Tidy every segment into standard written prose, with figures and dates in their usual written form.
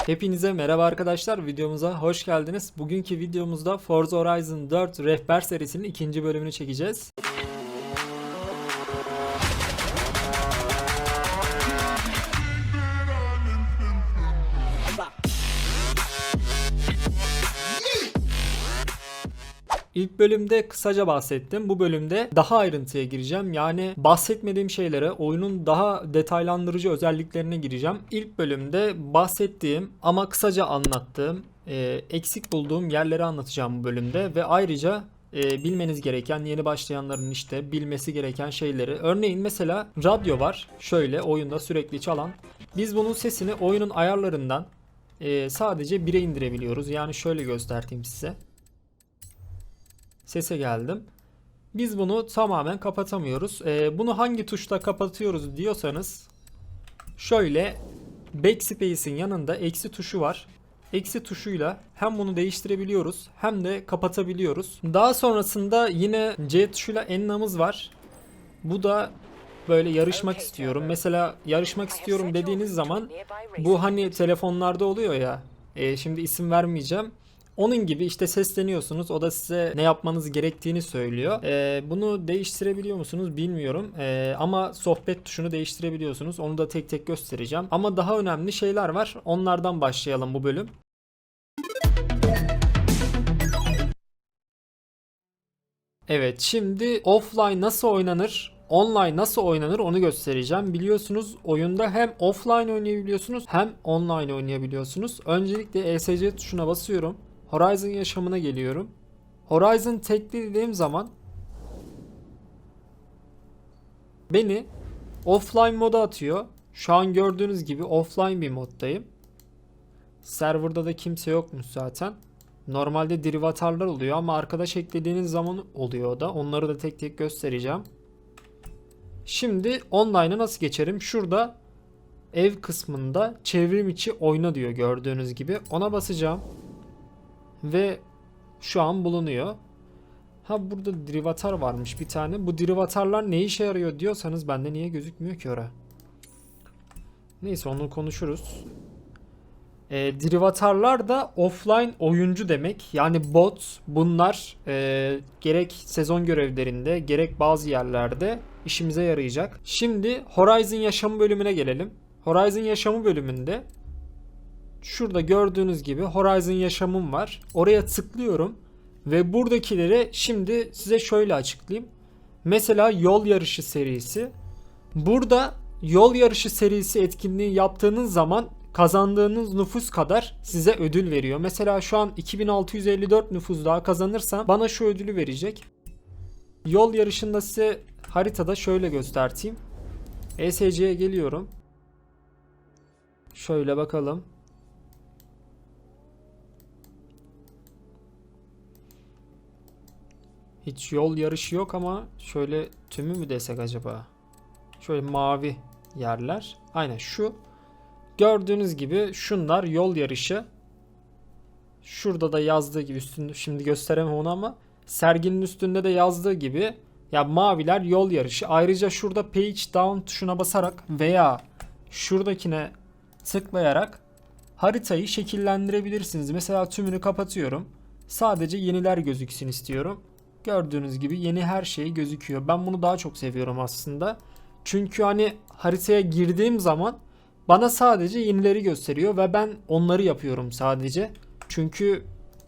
Hepinize merhaba arkadaşlar, videomuza hoş geldiniz. Bugünkü videomuzda Forza Horizon 4 Rehber serisinin ikinci bölümünü çekeceğiz. İlk bölümde kısaca bahsettim. Bu bölümde daha ayrıntıya gireceğim. Yani bahsetmediğim şeylere, oyunun daha detaylandırıcı özelliklerine gireceğim. İlk bölümde bahsettiğim ama kısaca anlattığım, eksik bulduğum yerleri anlatacağım bu bölümde. Ve ayrıca bilmeniz gereken, yeni başlayanların işte bilmesi gereken şeyleri. Örneğin mesela radyo var. Şöyle oyunda sürekli çalan. Biz bunun sesini oyunun ayarlarından sadece 1'e indirebiliyoruz. Yani şöyle göstereyim size. Sese geldim. Biz bunu tamamen kapatamıyoruz. Bunu hangi tuşla kapatıyoruz diyorsanız şöyle backspace'in yanında eksi tuşu var. Eksi tuşuyla hem bunu değiştirebiliyoruz hem de kapatabiliyoruz. Daha sonrasında yine C tuşuyla ennamız var. Bu da böyle yarışmak istiyorum. Mesela yarışmak istiyorum dediğiniz zaman bu hani telefonlarda oluyor ya. Şimdi isim vermeyeceğim. Onun gibi işte sesleniyorsunuz. O da size ne yapmanız gerektiğini söylüyor. Bunu değiştirebiliyor musunuz bilmiyorum. Ama sohbet tuşunu değiştirebiliyorsunuz. Onu da tek tek göstereceğim. Ama daha önemli şeyler var. Onlardan başlayalım bu bölüm. Evet, şimdi offline nasıl oynanır, online nasıl oynanır onu göstereceğim. Biliyorsunuz oyunda hem offline oynayabiliyorsunuz hem online oynayabiliyorsunuz. Öncelikle ESC tuşuna basıyorum. Horizon yaşamına geliyorum. Horizon teklediğim zaman beni offline moda atıyor. Şu an gördüğünüz gibi offline bir moddayım. Serverda da kimse yokmuş zaten. Normalde derivatarlar oluyor ama arkadaş eklediğiniz zaman oluyor o da. Onları da tek tek göstereceğim. Şimdi online'a nasıl geçerim? Şurada ev kısmında çevrim içi oyna diyor gördüğünüz gibi. Ona basacağım. Ve şu an bulunuyor. Ha, burada derivatar varmış bir tane. Bu derivatarlar ne işe yarıyor diyorsanız bende niye gözükmüyor ki orada? Neyse, onu konuşuruz. Derivatarlar da offline oyuncu demek. Yani bot, bunlar gerek sezon görevlerinde gerek bazı yerlerde işimize yarayacak. Şimdi Horizon yaşamı bölümüne gelelim. Horizon yaşamı bölümünde şurada gördüğünüz gibi Horizon yaşamım var. Oraya tıklıyorum ve buradakileri şimdi size şöyle açıklayayım. Mesela yol yarışı serisi. Burada yol yarışı serisi etkinliği yaptığınız zaman kazandığınız nüfus kadar size ödül veriyor. Mesela şu an 2654 nüfus daha kazanırsam bana şu ödülü verecek. Yol yarışında size haritada şöyle göstereyim. ESC'ye geliyorum. Şöyle bakalım. Hiç yol yarışı yok ama şöyle tümü mü desek acaba? Şöyle mavi yerler. Aynen şu. Gördüğünüz gibi şunlar yol yarışı. Şurada da yazdığı gibi, üstünde şimdi gösteremem onu ama serginin üstünde de yazdığı gibi ya maviler yol yarışı. Ayrıca şurada page down tuşuna basarak veya şuradakine tıklayarak haritayı şekillendirebilirsiniz. Mesela tümünü kapatıyorum. Sadece yeniler gözüksün istiyorum. Gördüğünüz gibi yeni her şey gözüküyor. Ben bunu daha çok seviyorum aslında. Çünkü hani haritaya girdiğim zaman bana sadece yenileri gösteriyor ve ben onları yapıyorum sadece. Çünkü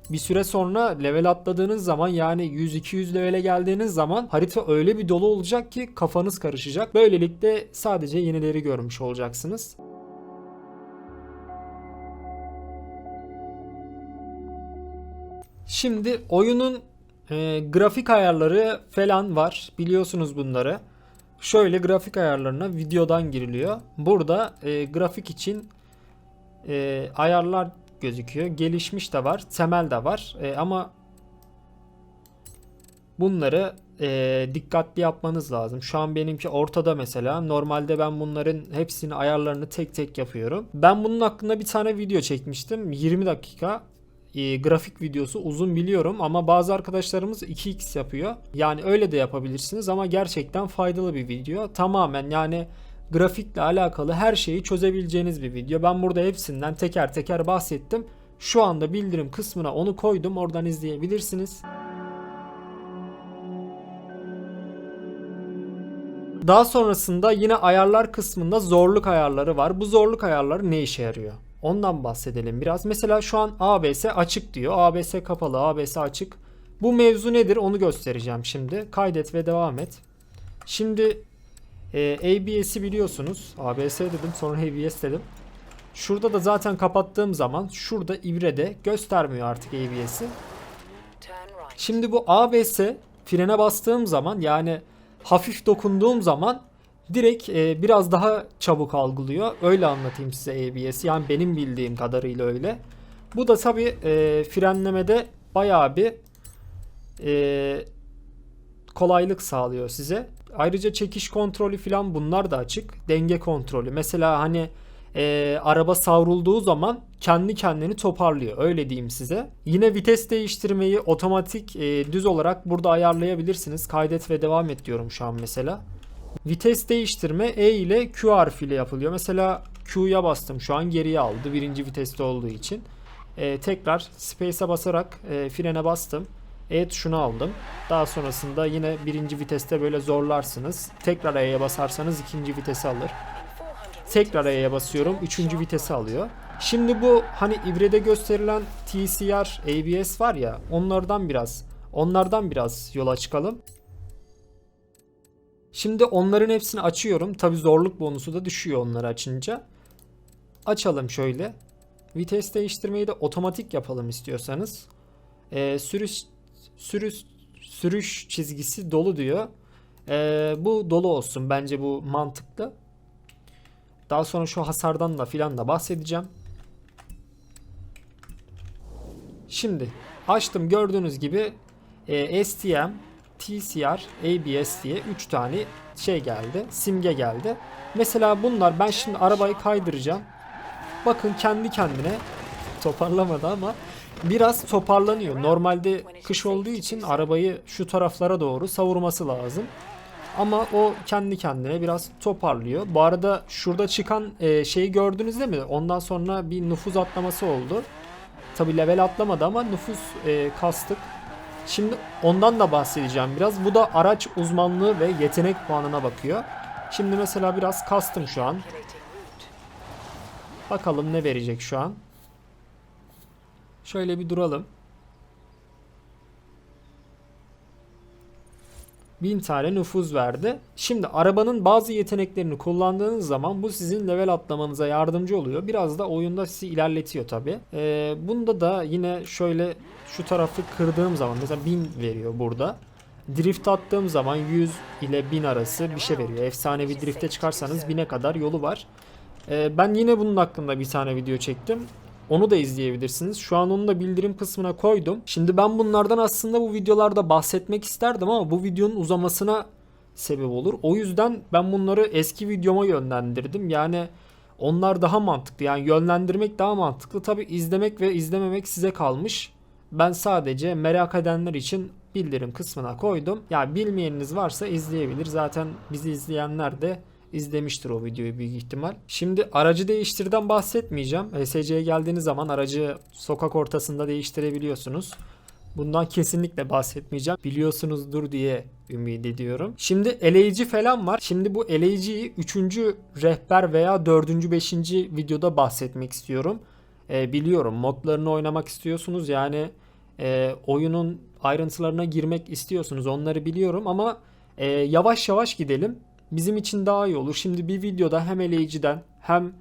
bir süre sonra level atladığınız zaman, yani 100-200 levele geldiğiniz zaman harita öyle bir dolu olacak ki kafanız karışacak. Böylelikle sadece yenileri görmüş olacaksınız. Şimdi oyunun grafik ayarları falan var. Biliyorsunuz bunları. Şöyle grafik ayarlarına videodan giriliyor. Burada grafik için ayarlar gözüküyor. Gelişmiş de var, temel de var. Ama bunları dikkatli yapmanız lazım. Şu an benimki ortada mesela. Normalde ben bunların hepsini ayarlarını tek tek yapıyorum. Ben bunun hakkında bir tane video çekmiştim. 20 dakika. Grafik videosu uzun biliyorum ama bazı arkadaşlarımız 2x yapıyor. Yani öyle de yapabilirsiniz ama gerçekten faydalı bir video. Tamamen yani grafikle alakalı her şeyi çözebileceğiniz bir video. Ben burada hepsinden teker teker bahsettim. Şu anda bildirim kısmına onu koydum. Oradan izleyebilirsiniz. Daha sonrasında yine ayarlar kısmında zorluk ayarları var. Bu zorluk ayarları ne işe yarıyor? Ondan bahsedelim biraz. Mesela şu an ABS açık diyor. ABS kapalı, ABS açık. Bu mevzu nedir onu göstereceğim şimdi. Kaydet ve devam et. Şimdi ABS'i biliyorsunuz. ABS dedim, sonra ABS dedim. Şurada da zaten kapattığım zaman şurada ibrede göstermiyor artık ABS'i. Şimdi bu ABS frene bastığım zaman, yani hafif dokunduğum zaman direkt biraz daha çabuk algılıyor. Öyle anlatayım size ABS'i. Yani benim bildiğim kadarıyla öyle. Bu da tabii frenlemede bayağı bir kolaylık sağlıyor size. Ayrıca çekiş kontrolü falan bunlar da açık. Denge kontrolü. Mesela hani araba savrulduğu zaman kendi kendini toparlıyor. Öyle diyeyim size. Yine vites değiştirmeyi otomatik düz olarak burada ayarlayabilirsiniz. Kaydet ve devam et diyorum şu an mesela. Vites değiştirme E ile Q harfiyle yapılıyor. Mesela Q'ya bastım, şu an geriye aldı birinci viteste olduğu için. Tekrar Space'e basarak frene bastım. E tuşunu aldım. Daha sonrasında yine birinci viteste böyle zorlarsınız. Tekrar E'ye basarsanız ikinci vitesi alır. Tekrar E'ye basıyorum, üçüncü vitesi alıyor. Şimdi bu hani ibrede gösterilen TCR, ABS var ya, onlardan biraz yola çıkalım. Şimdi onların hepsini açıyorum. Tabi zorluk bonusu da düşüyor onları açınca. Açalım şöyle. Vites değiştirmeyi de otomatik yapalım istiyorsanız. Sürüş çizgisi dolu diyor. Bu dolu olsun. Bence bu mantıklı. Daha sonra şu hasardan da filan da bahsedeceğim. Şimdi açtım, gördüğünüz gibi STM, TCR, ABS diye 3 tane şey geldi. Simge geldi. Mesela bunlar, ben şimdi arabayı kaydıracağım. Bakın kendi kendine toparlamadı ama biraz toparlanıyor. Normalde kış olduğu için arabayı şu taraflara doğru savurması lazım. Ama o kendi kendine biraz toparlıyor. Bu arada şurada çıkan şeyi gördünüz değil mi? Ondan sonra bir nüfuz atlaması oldu. Tabi level atlamadı ama nüfuz kastık. Şimdi ondan da bahsedeceğim biraz. Bu da araç uzmanlığı ve yetenek puanına bakıyor. Şimdi mesela biraz kastım şu an. Bakalım ne verecek şu an. Şöyle bir duralım. 1000 tane nüfuz verdi. Şimdi arabanın bazı yeteneklerini kullandığınız zaman bu sizin level atlamanıza yardımcı oluyor. Biraz da oyunda sizi ilerletiyor tabi. Bunda da yine şöyle şu tarafı kırdığım zaman mesela 1000 veriyor burada. Drift attığım zaman 100 ile 1000 arası bir şey veriyor. Efsanevi drifte çıkarsanız 1000'e kadar yolu var. Ben yine bunun hakkında bir tane video çektim. Onu da izleyebilirsiniz. Şu an onu da bildirim kısmına koydum. Şimdi ben bunlardan aslında bu videolarda bahsetmek isterdim ama bu videonun uzamasına sebep olur. O yüzden ben bunları eski videoma yönlendirdim. Yani onlar daha mantıklı. Yani yönlendirmek daha mantıklı. Tabi izlemek ve izlememek size kalmış. Ben sadece merak edenler için bildirim kısmına koydum. Yani bilmeyeniniz varsa izleyebilir. Zaten bizi izleyenler de izlemiştir o videoyu büyük ihtimal. Şimdi aracı değiştirden bahsetmeyeceğim. ESC'ye geldiğiniz zaman aracı sokak ortasında değiştirebiliyorsunuz. Bundan kesinlikle bahsetmeyeceğim. Biliyorsunuzdur diye ümit ediyorum. Şimdi eleyici falan var. Şimdi bu eleyiciyi 3. rehber veya 4. 5. videoda bahsetmek istiyorum. Biliyorum modlarını oynamak istiyorsunuz. Yani oyunun ayrıntılarına girmek istiyorsunuz. Onları biliyorum ama yavaş yavaş gidelim. Bizim için daha iyi olur. Şimdi bir videoda hem eleyiciden hem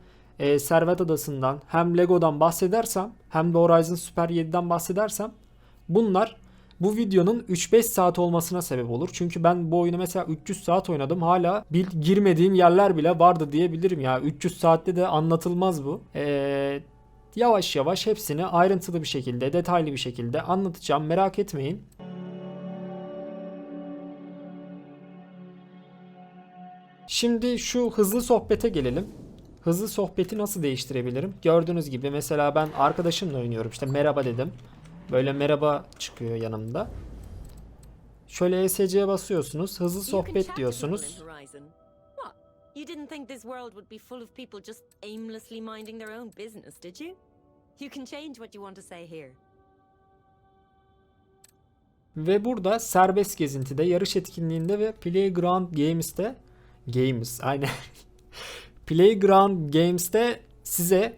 Servet Adası'ndan hem Lego'dan bahsedersem hem de Horizon Super 7'den bahsedersem bunlar bu videonun 3-5 saat olmasına sebep olur. Çünkü ben bu oyunu mesela 300 saat oynadım. Hala girmediğim yerler bile vardı diyebilirim ya. 300 saatte de anlatılmaz bu. Yavaş yavaş hepsini ayrıntılı bir şekilde, detaylı bir şekilde anlatacağım. Merak etmeyin. Şimdi şu hızlı sohbete gelelim. Hızlı sohbeti nasıl değiştirebilirim? Gördüğünüz gibi mesela ben arkadaşımla oynuyorum. İşte merhaba dedim. Böyle merhaba çıkıyor yanımda. Şöyle ESC'ye basıyorsunuz. Hızlı sohbet diyorsunuz. You didn't think this world would be full of people just aimlessly minding their own business, did you? You can change what you want to say here. Ve burada serbest gezintide, yarış etkinliğinde ve Playground Games'te aynen Playground Games'te size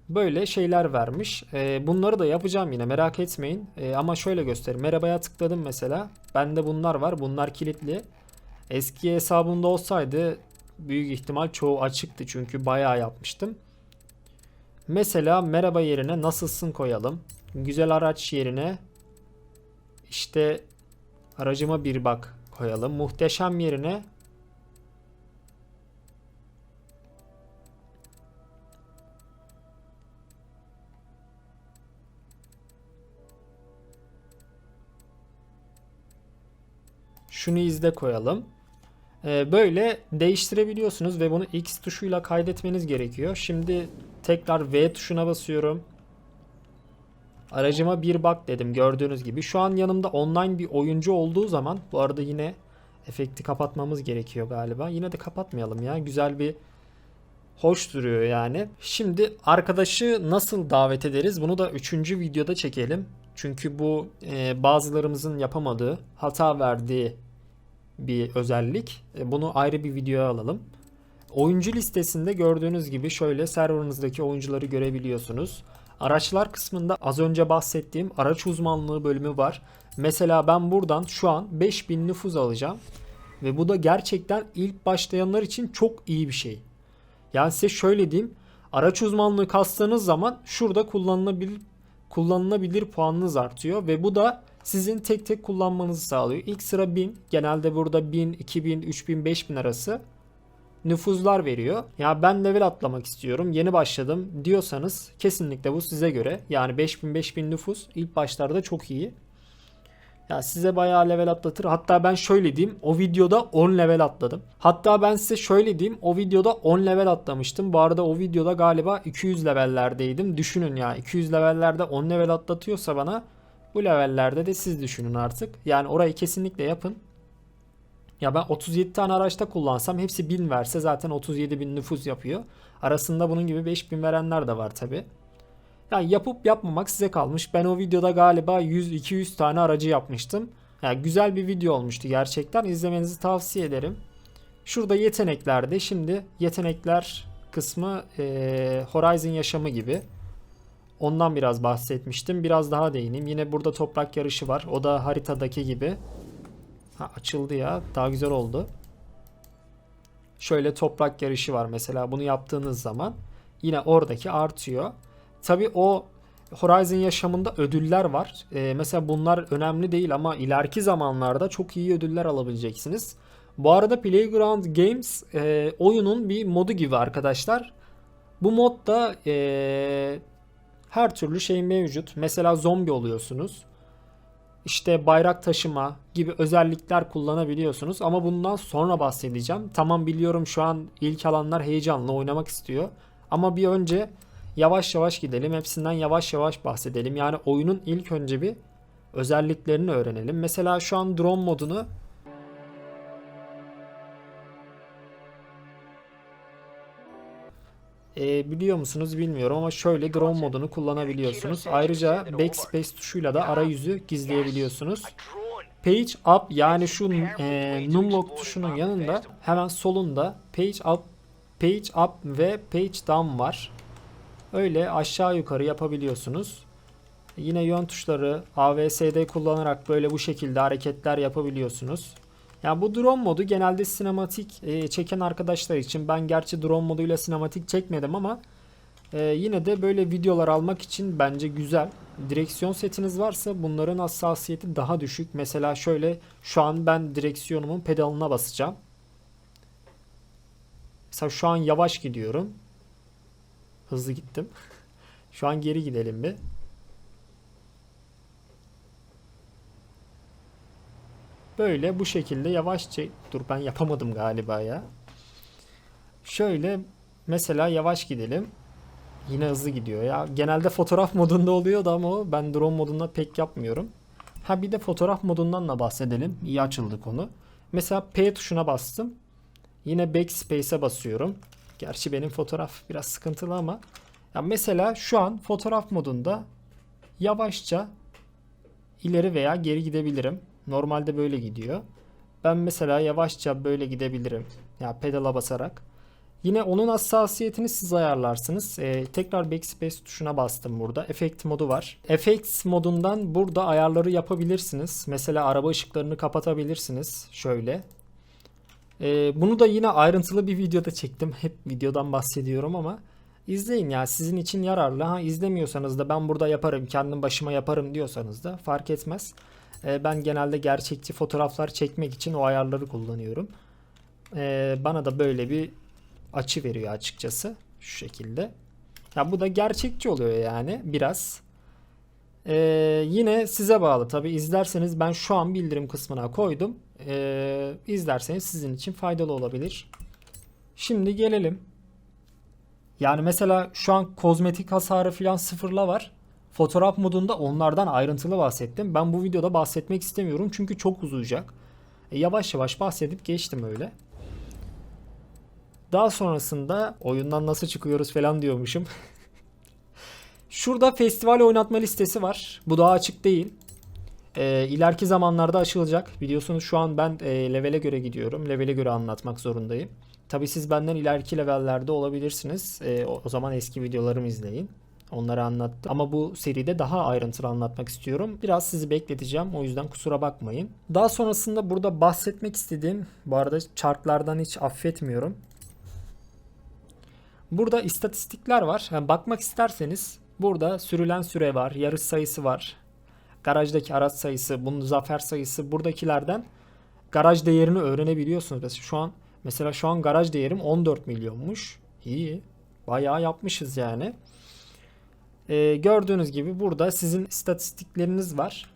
böyle şeyler vermiş. Bunları da yapacağım yine, merak etmeyin. Ama şöyle göstereyim. Merhabaya tıkladım mesela. Bende bunlar var. Bunlar kilitli. Eski hesabımda olsaydı büyük ihtimal çoğu açıktı. Çünkü bayağı yapmıştım. Mesela merhaba yerine nasılsın koyalım. Güzel araç yerine işte aracıma bir bak koyalım. Muhteşem yerine şunu izle koyalım. Böyle değiştirebiliyorsunuz ve bunu X tuşuyla kaydetmeniz gerekiyor. Şimdi tekrar V tuşuna basıyorum. Aracıma bir bak dedim, gördüğünüz gibi. Şu an yanımda online bir oyuncu olduğu zaman, bu arada yine efekti kapatmamız gerekiyor galiba. Yine de kapatmayalım ya. Güzel bir hoş duruyor yani. Şimdi arkadaşı nasıl davet ederiz? Bunu da 3. videoda çekelim. Çünkü bu bazılarımızın yapamadığı, hata verdiği bir özellik. Bunu ayrı bir videoya alalım. Oyuncu listesinde gördüğünüz gibi şöyle serverınızdaki oyuncuları görebiliyorsunuz. Araçlar kısmında az önce bahsettiğim araç uzmanlığı bölümü var. Mesela ben buradan şu an 5000 nüfuz alacağım. Ve bu da gerçekten ilk başlayanlar için çok iyi bir şey. Yani size şöyle diyeyim. Araç uzmanlığı kastığınız zaman şurada kullanılabilir puanınız artıyor. Ve bu da sizin tek tek kullanmanızı sağlıyor. İlk sıra 1000. Genelde burada 1000, 2000, 3000, 5000 arası nüfuzlar veriyor. Ya ben level atlamak istiyorum, yeni başladım diyorsanız kesinlikle bu size göre. Yani 5000 nüfus ilk başlarda çok iyi. Ya size bayağı level atlatır. Hatta ben şöyle diyeyim, o videoda 10 level atladım. Hatta ben size şöyle diyeyim, o videoda 10 level atlamıştım. Bu arada o videoda galiba 200 levellerdeydim. Düşünün ya, 200 levellerde 10 level atlatıyorsa bana, bu levellerde de siz düşünün artık. Yani orayı kesinlikle yapın. Ya ben 37 tane araçta kullansam hepsi 1000 verse zaten 37.000 nüfus yapıyor. Arasında bunun gibi 5000 verenler de var tabi. Yani yapıp yapmamak size kalmış. Ben o videoda galiba 100-200 tane aracı yapmıştım. Yani güzel bir video olmuştu gerçekten. İzlemenizi tavsiye ederim. Şurada yeteneklerde, şimdi yetenekler kısmı Horizon yaşamı gibi. Ondan biraz bahsetmiştim. Biraz daha değineyim. Yine burada toprak yarışı var. O da haritadaki gibi. Ha, açıldı ya. Daha güzel oldu. Şöyle toprak yarışı var mesela. Bunu yaptığınız zaman yine oradaki artıyor. Tabii o Horizon yaşamında ödüller var. Mesela bunlar önemli değil ama ileriki zamanlarda çok iyi ödüller alabileceksiniz. Bu arada Playground Games oyunun bir modu gibi arkadaşlar. Bu modda her türlü şey mevcut. Mesela zombi oluyorsunuz. İşte bayrak taşıma gibi özellikler kullanabiliyorsunuz. Ama bundan sonra bahsedeceğim. Tamam, biliyorum şu an ilk alanlar heyecanlı oynamak istiyor. Ama bir önce yavaş yavaş gidelim. Hepsinden yavaş yavaş bahsedelim. Yani oyunun ilk önce bir özelliklerini öğrenelim. Mesela şu an drone modunu biliyor musunuz bilmiyorum ama şöyle drone modunu kullanabiliyorsunuz. Ayrıca backspace tuşuyla da arayüzü gizleyebiliyorsunuz. Page up, yani şu numlock tuşunun yanında hemen solunda page up ve page down var. Öyle aşağı yukarı yapabiliyorsunuz. Yine yön tuşları AVSD kullanarak böyle bu şekilde hareketler yapabiliyorsunuz. Yani bu drone modu genelde sinematik çeken arkadaşlar için. Ben gerçi drone moduyla sinematik çekmedim ama yine de böyle videolar almak için bence güzel. Direksiyon setiniz varsa bunların hassasiyeti daha düşük. Mesela şöyle, şu an ben direksiyonumun pedalına basacağım. Mesela şu an yavaş gidiyorum. Hızlı gittim. Şu an geri gidelim bir. Böyle bu şekilde yavaşça, dur ben yapamadım galiba ya. Şöyle mesela yavaş gidelim. Yine hızlı gidiyor ya. Genelde fotoğraf modunda oluyordu ama ben drone modunda pek yapmıyorum. Ha, bir de fotoğraf modundan da bahsedelim. İyi açıldı konu. Mesela P tuşuna bastım. Yine backspace'e basıyorum. Gerçi benim fotoğraf biraz sıkıntılı ama ya mesela şu an fotoğraf modunda yavaşça ileri veya geri gidebilirim. Normalde böyle gidiyor. Ben mesela yavaşça böyle gidebilirim. Ya pedala basarak. Yine onun hassasiyetini siz ayarlarsınız. Tekrar backspace tuşuna bastım burada. Effect modu var. Effects modundan burada ayarları yapabilirsiniz. Mesela araba ışıklarını kapatabilirsiniz. Şöyle. Bunu da yine ayrıntılı bir videoda çektim. Hep videodan bahsediyorum ama izleyin ya, sizin için yararlı. Ha, izlemiyorsanız da ben burada yaparım, kendim başıma yaparım diyorsanız da fark etmez. Ben genelde gerçekçi fotoğraflar çekmek için o ayarları kullanıyorum. Bana da böyle bir açı veriyor açıkçası. Şu şekilde. Ya bu da gerçekçi oluyor yani biraz. Yine size bağlı tabi, izlerseniz ben şu an bildirim kısmına koydum. İzlerseniz sizin için faydalı olabilir. Şimdi gelelim. Yani mesela şu an kozmetik hasarı falan sıfırla var. Fotoğraf modunda onlardan ayrıntılı bahsettim. Ben bu videoda bahsetmek istemiyorum çünkü çok uzayacak. Yavaş yavaş bahsedip geçtim öyle. Daha sonrasında oyundan nasıl çıkıyoruz falan diyormuşum. Şurada festival oynatma listesi var. Bu daha açık değil. İleriki zamanlarda açılacak. Biliyorsunuz şu an ben levele göre gidiyorum. Levele göre anlatmak zorundayım. Tabii siz benden ileriki levellerde olabilirsiniz. O zaman eski videolarımı izleyin. Onları anlattım. Ama bu seride daha ayrıntılı anlatmak istiyorum. Biraz sizi bekleteceğim. O yüzden kusura bakmayın. Daha sonrasında burada bahsetmek istediğim, bu arada çarklardan hiç affetmiyorum. Burada istatistikler var. Yani bakmak isterseniz burada sürülen süre var, yarış sayısı var, garajdaki araç sayısı, bunun zafer sayısı, buradakilerden garaj değerini öğrenebiliyorsunuz. Mesela şu an garaj değerim 14 milyonmuş. İyi. Bayağı yapmışız yani. Gördüğünüz gibi burada sizin istatistikleriniz var.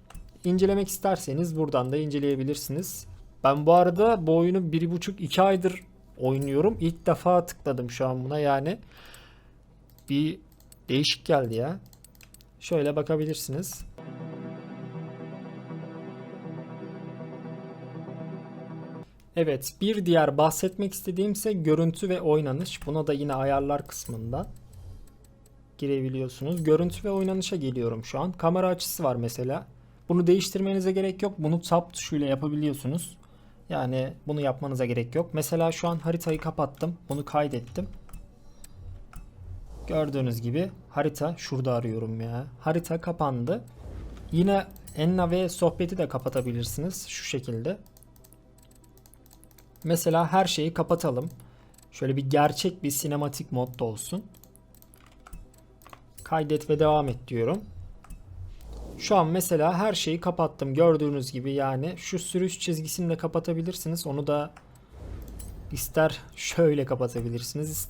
İncelemek isterseniz buradan da inceleyebilirsiniz. Ben bu arada bu oyunu 1,5-2 aydır oynuyorum. İlk defa tıkladım şu an buna yani. Bir değişik geldi ya. Şöyle bakabilirsiniz. Evet, bir diğer bahsetmek istediğim ise görüntü ve oynanış. Buna da yine ayarlar kısmından girebiliyorsunuz. Görüntü ve oynanışa geliyorum şu an. Kamera açısı var mesela. Bunu değiştirmenize gerek yok. Bunu tab tuşuyla yapabiliyorsunuz. Yani bunu yapmanıza gerek yok. Mesela şu an haritayı kapattım. Bunu kaydettim. Gördüğünüz gibi harita, şurada arıyorum ya. Harita kapandı. Yine enna ve sohbeti de kapatabilirsiniz şu şekilde. Mesela her şeyi kapatalım. Şöyle bir gerçek bir sinematik modda olsun. Kaydet ve devam et diyorum. Şu an mesela her şeyi kapattım. Gördüğünüz gibi yani şu sürüş çizgisini de kapatabilirsiniz. Onu da ister şöyle kapatabilirsiniz.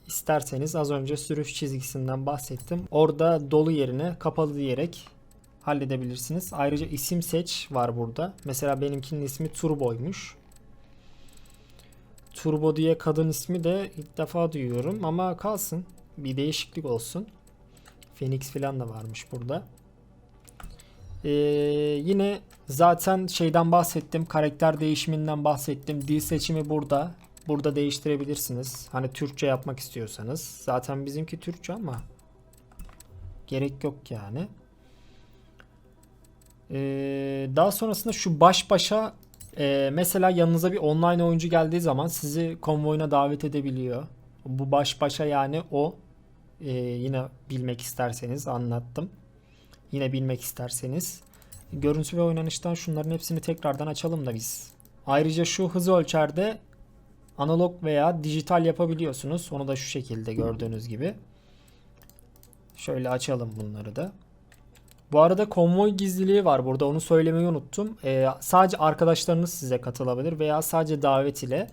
İsterseniz az önce sürüş çizgisinden bahsettim. Orada dolu yerine kapalı diyerek halledebilirsiniz. Ayrıca isim seç var burada. Mesela benimkinin ismi Turbo'ymuş. Turbo diye kadın ismi de ilk defa duyuyorum ama kalsın. Bir değişiklik olsun. Phoenix falan da varmış burada. Yine zaten şeyden bahsettim. Karakter değişiminden bahsettim. Dil seçimi burada. Burada değiştirebilirsiniz. Hani Türkçe yapmak istiyorsanız. Zaten bizimki Türkçe ama gerek yok yani. Daha sonrasında şu baş başa mesela yanınıza bir online oyuncu geldiği zaman sizi konvoyuna davet edebiliyor. Bu baş başa yani o. Yine bilmek isterseniz anlattım. Yine bilmek isterseniz. Görüntü ve oynanıştan şunların hepsini tekrardan açalım da biz. Ayrıca şu hız ölçerde analog veya dijital yapabiliyorsunuz. Onu da şu şekilde gördüğünüz gibi. Şöyle açalım bunları da. Bu arada konvoy gizliliği var burada. Onu söylemeyi unuttum. Sadece arkadaşlarınız size katılabilir veya sadece davet ile.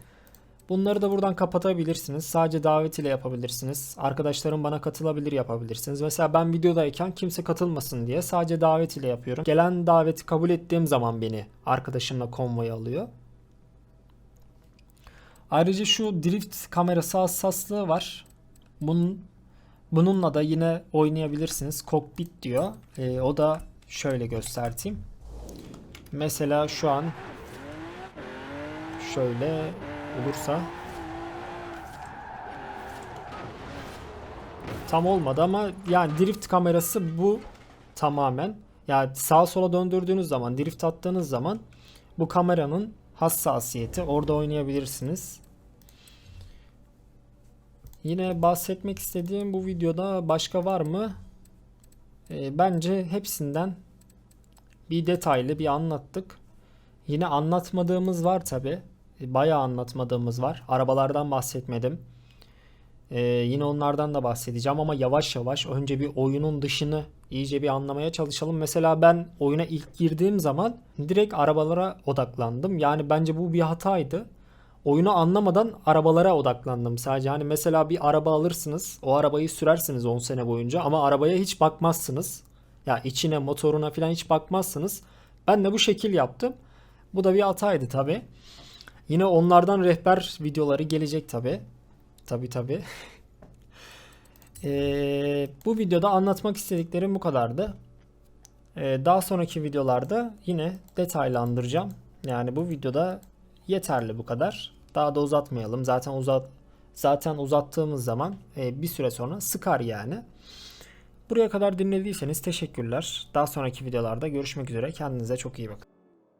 Bunları da buradan kapatabilirsiniz. Sadece davet ile yapabilirsiniz. Arkadaşlarım bana katılabilir yapabilirsiniz. Mesela ben videodayken kimse katılmasın diye sadece davet ile yapıyorum. Gelen daveti kabul ettiğim zaman beni arkadaşımla konvoya alıyor. Ayrıca şu drift kamerası hassaslığı var. Bununla da yine oynayabilirsiniz. Cockpit diyor. O da şöyle göstereyim. Mesela şu an şöyle olursa tam olmadı ama yani drift kamerası bu tamamen. Yani sağa sola döndürdüğünüz zaman, drift attığınız zaman bu kameranın hassasiyeti, orada oynayabilirsiniz. Yine bahsetmek istediğim bu videoda başka var mı? Bence hepsinden bir detaylı bir anlattık. Yine anlatmadığımız var tabi. Bayağı anlatmadığımız var. Arabalardan bahsetmedim. Yine onlardan da bahsedeceğim ama yavaş yavaş önce bir oyunun dışını iyice bir anlamaya çalışalım. Mesela ben oyuna ilk girdiğim zaman direkt arabalara odaklandım. Yani bence bu bir hataydı. Oyunu anlamadan arabalara odaklandım sadece. Hani mesela bir araba alırsınız, o arabayı sürersiniz 10 sene boyunca ama arabaya hiç bakmazsınız. Ya içine, motoruna falan hiç bakmazsınız. Ben de bu şekil yaptım. Bu da bir hataydı tabi. Yine onlardan rehber videoları gelecek tabi. Tabi. Bu videoda anlatmak istediklerim bu kadardı. Daha sonraki videolarda yine detaylandıracağım. Yani bu videoda yeterli bu kadar. Daha da uzatmayalım. Zaten uzattığımız zaman bir süre sonra sıkar yani. Buraya kadar dinlediyseniz teşekkürler. Daha sonraki videolarda görüşmek üzere. Kendinize çok iyi bakın.